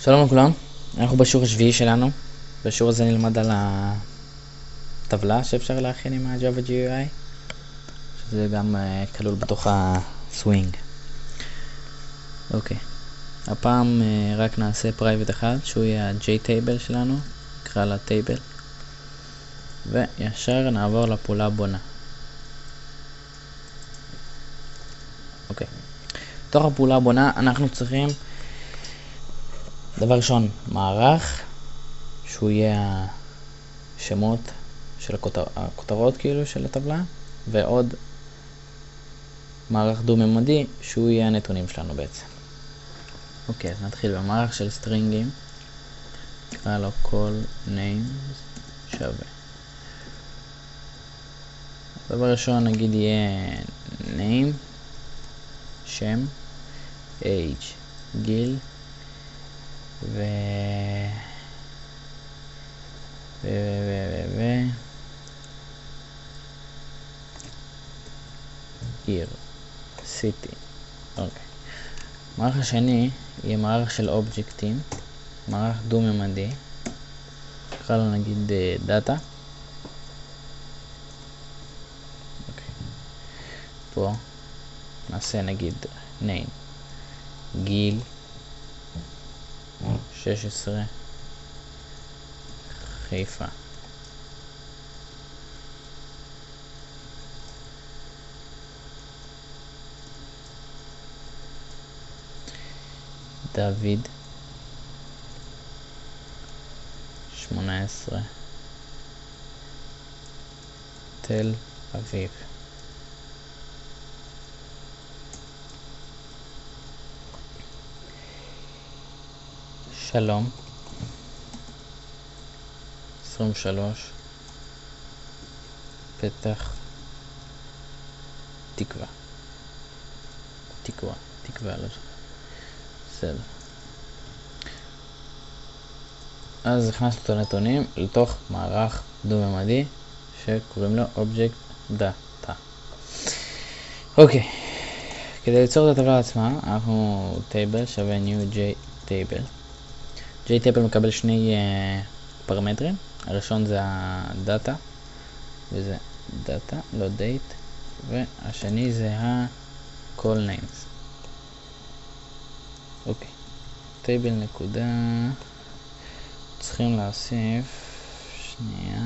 שלום לכולם, אנחנו בשיעור השביעי שלנו. בשיעור הזה נלמד על הטבלה שאפשר להכין עם ה-Java GUI, שזה גם כלול בתוך הסווינג. אוקיי, הפעם רק נעשה פרייבט אחד, שהוא יהיה ה-JTable שלנו, נקרא לה table, וישר נעבור לפעולה בונה. אוקיי, בתוך הפעולה בונה אנחנו צריכים דבר ראשון מערך שהוא יהיה השמות של הכותרות כאילו של הטבלה, ועוד מערך דו-ממדי שהוא יהיה הנתונים שלנו בעצם. אוקיי, אז נתחיל במערך של סטרינגים, נקרא לו כל names שווה. דבר ראשון נגיד יהיה name, שם, age, גיל, עיר, סיטי. אוקיי. המערך השני יהיה מערך של אובייקטים, מערך דו-ממדי, נקרא לו נגיד דאטה. אוקיי. פה נעשה נגיד name, גיל 16, חיפה. דוד 18, תל אביב. שלום 23, פתח תקווה. תקווה, לא זוכר. בסדר. אז הכנסנו את הנתונים לתוך מערך דו-ממדי שקוראים לו object data. אוקיי, כדי ליצור את הטבלה עצמה אנחנו table שווה new JTable. JTable מקבל שני פרמטרים. הראשון זה הדאטה, וזה דאטה, לא date, והשני זה ה-call names. אוקיי, table נקודה, צריכים להוסיף שנייה,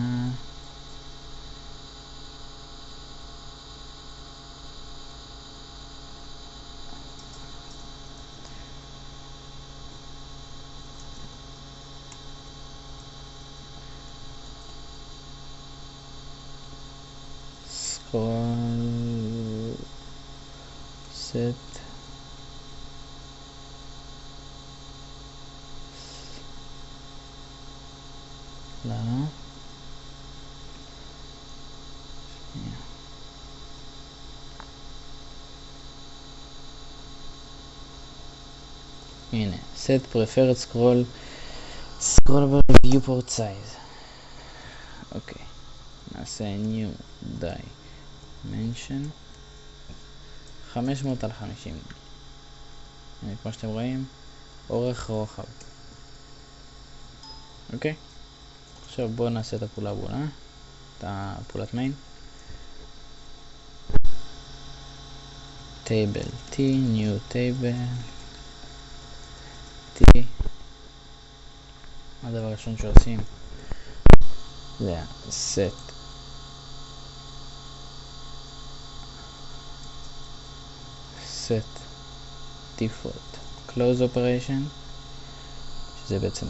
scroll set לה הנה set preferred scrollable viewport size. אוקיי, נעשה new dimension 500 על 50. כמו שאתם רואים, אורך רוחב. אוקיי, עכשיו בואו נעשה את הפעולה הבונה, את הפעולת מיין. table t, new table t. הדבר הראשון שעושים זה set default close operation, שזה בעצם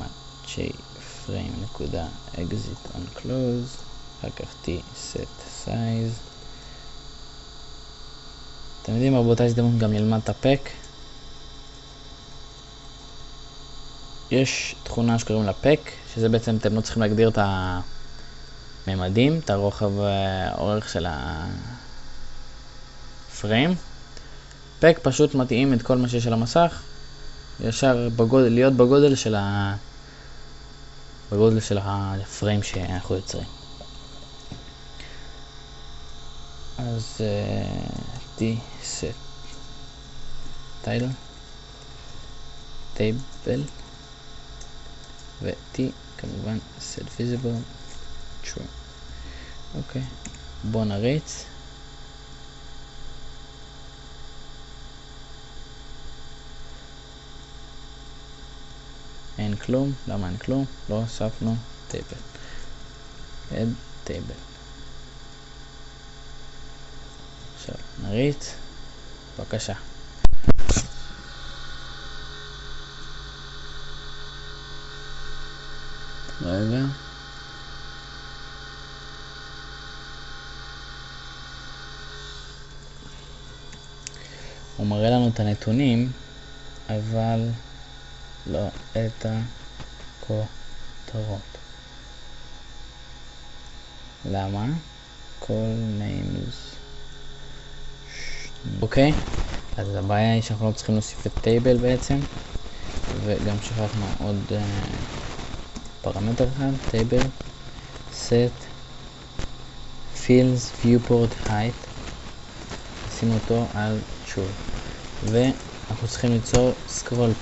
frame נקודה exit on close, אחר כך t set size. אתם יודעים, באותה הזדמנות גם נלמד את הפק. יש תכונה שקוראים לה פק, שזה בעצם אתם לא צריכים להגדיר את הממדים, את הרוחב האורך של הפריים. פק פשוט מתאים את כל מה שיש על המסך ישר להיות בגודל של הפריים שאנחנו יוצרים. אז t set title table ו-T כמובן set visible true. אוקיי, בוא נריץ. אין כלום. למה אין כלום? לא הוספנו table. add table. עכשיו נריץ. בבקשה. רגע. הוא מראה לנו את הנתונים, אבל לא את הכותרות. למה? כל names. אוקיי, אז הבעיה היא שאנחנו לא צריכים להוסיף את table בעצם, וגם שכחנו עוד פרמטר אחד, table set fields viewport height, נשים אותו על true, ואנחנו צריכים ליצור scroll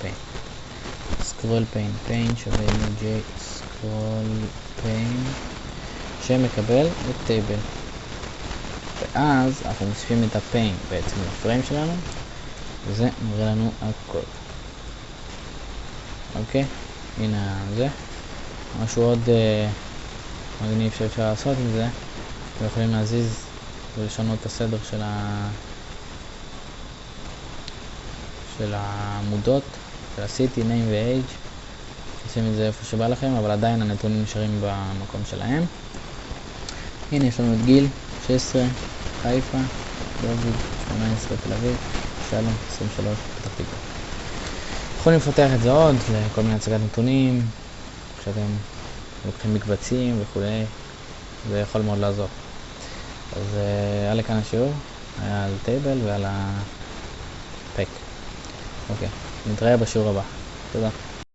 pane שווה j scroll pane שמקבל את table, ואז אנחנו מוסיפים את הפיין בעצם לפריים שלנו, וזה מראה לנו הכל. אוקיי, הנה זה משהו עוד מגניב שאפשר לעשות עם זה. אתם יכולים להזיז ולשנות את הסדר של העמודות, של ה-city, name ו-age. עושים את זה איפה שבא לכם, אבל עדיין הנתונים נשארים במקום שלהם. הנה יש לנו את גיל 16, חיפה, דוד 18, תל אביב, שלום 23, פתח תקווה. יכולים לפתח את זה עוד לכל מיני הצגת נתונים, כשאתם לוקחים מקבצים וכולי, זה יכול מאוד לעזור. אז היה לי כאן השיעור, היה על טייבל ועל הפק. אוקיי, נתראה בשיעור הבא. תודה.